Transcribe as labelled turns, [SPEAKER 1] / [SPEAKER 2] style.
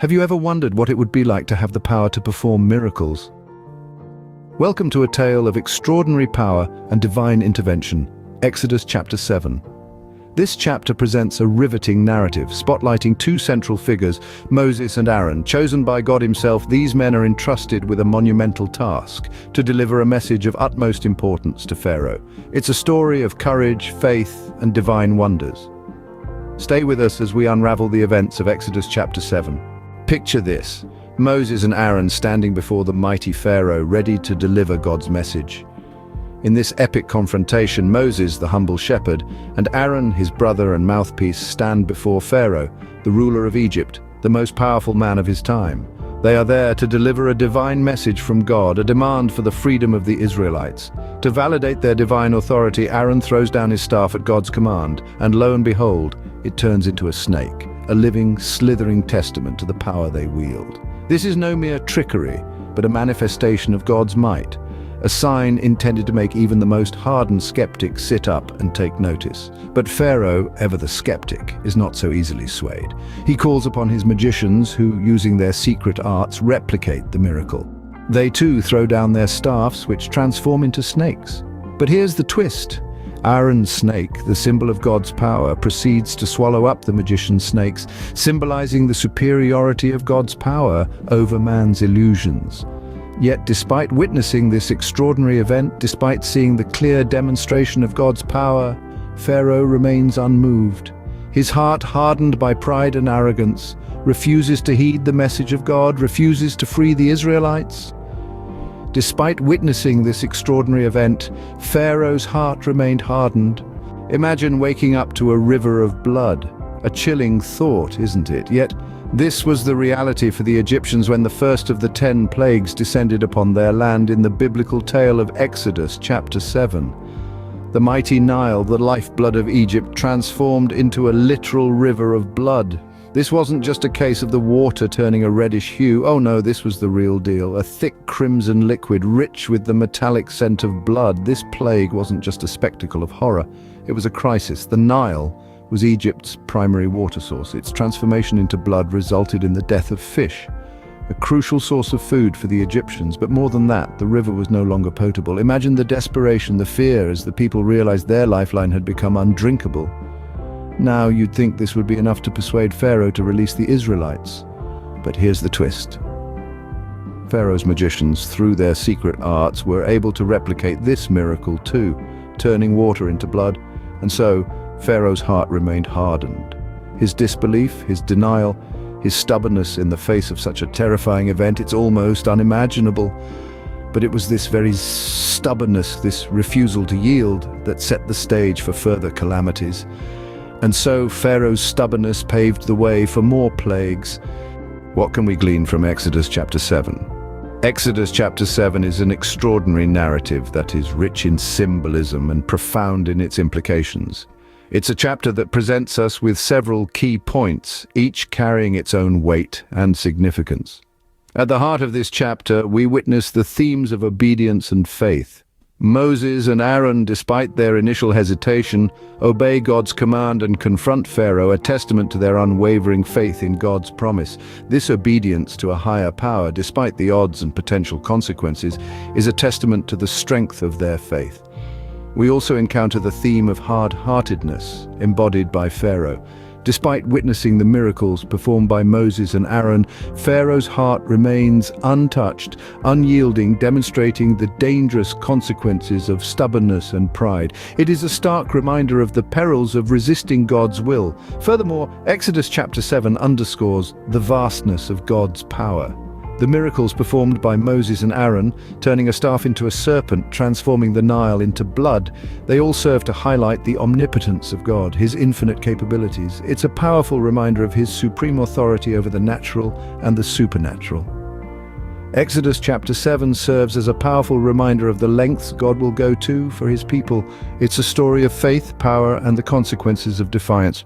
[SPEAKER 1] Have you ever wondered what it would be like to have the power to perform miracles? Welcome to a tale of extraordinary power and divine intervention, Exodus chapter 7. This chapter presents a riveting narrative, spotlighting two central figures, Moses and Aaron. Chosen by God himself, these men are entrusted with a monumental task, to deliver a message of utmost importance to Pharaoh. It's a story of courage, faith, and divine wonders. Stay with us as we unravel the events of Exodus chapter 7. Picture this: Moses and Aaron standing before the mighty Pharaoh, ready to deliver God's message. In this epic confrontation, Moses, the humble shepherd, and Aaron, his brother and mouthpiece, stand before Pharaoh, the ruler of Egypt, the most powerful man of his time. They are there to deliver a divine message from God, a demand for the freedom of the Israelites. To validate their divine authority, Aaron throws down his staff at God's command, and lo and behold, it turns into a snake, a living, slithering testament to the power they wield. This is no mere trickery, but a manifestation of God's might. A sign intended to make even the most hardened skeptic sit up and take notice. But Pharaoh, ever the skeptic, is not so easily swayed. He calls upon his magicians who, using their secret arts, replicate the miracle. They too throw down their staffs, which transform into snakes. But here's the twist. Aaron's snake, the symbol of God's power, proceeds to swallow up the magician's snakes, symbolizing the superiority of God's power over man's illusions. Yet despite witnessing this extraordinary event, despite seeing the clear demonstration of God's power, Pharaoh remains unmoved. His heart, hardened by pride and arrogance, refuses to heed the message of God, refuses to free the Israelites. Despite witnessing this extraordinary event, Pharaoh's heart remained hardened. Imagine waking up to a river of blood. A chilling thought, isn't it? Yet this was the reality for the Egyptians when the first of the 10 plagues descended upon their land in the biblical tale of Exodus chapter 7. The mighty Nile, the lifeblood of Egypt, transformed into a literal river of blood. This wasn't just a case of the water turning a reddish hue. Oh no, this was the real deal. A thick crimson liquid, rich with the metallic scent of blood. This plague wasn't just a spectacle of horror. It was a crisis. The Nile was Egypt's primary water source. Its transformation into blood resulted in the death of fish, a crucial source of food for the Egyptians. But more than that, the river was no longer potable. Imagine the desperation, the fear, as the people realized their lifeline had become undrinkable. Now you'd think this would be enough to persuade Pharaoh to release the Israelites. But here's the twist. Pharaoh's magicians, through their secret arts, were able to replicate this miracle too, turning water into blood. And so Pharaoh's heart remained hardened. His disbelief, his denial, his stubbornness in the face of such a terrifying event, it's almost unimaginable. But it was this very stubbornness, this refusal to yield, that set the stage for further calamities. And so Pharaoh's stubbornness paved the way for more plagues. What can we glean from Exodus chapter 7? Exodus chapter 7 is an extraordinary narrative that is rich in symbolism and profound in its implications. It's a chapter that presents us with several key points, each carrying its own weight and significance. At the heart of this chapter, we witness the themes of obedience and faith. Moses and Aaron, despite their initial hesitation, obey God's command and confront Pharaoh, a testament to their unwavering faith in God's promise. This obedience to a higher power, despite the odds and potential consequences, is a testament to the strength of their faith. We also encounter the theme of hard-heartedness, embodied by Pharaoh. Despite witnessing the miracles performed by Moses and Aaron, Pharaoh's heart remains untouched, unyielding, demonstrating the dangerous consequences of stubbornness and pride. It is a stark reminder of the perils of resisting God's will. Furthermore, Exodus chapter 7 underscores the vastness of God's power. The miracles performed by Moses and Aaron, turning a staff into a serpent, transforming the Nile into blood, they all serve to highlight the omnipotence of God, his infinite capabilities. It's a powerful reminder of his supreme authority over the natural and the supernatural. Exodus chapter 7 serves as a powerful reminder of the lengths God will go to for his people. It's a story of faith, power, and the consequences of defiance.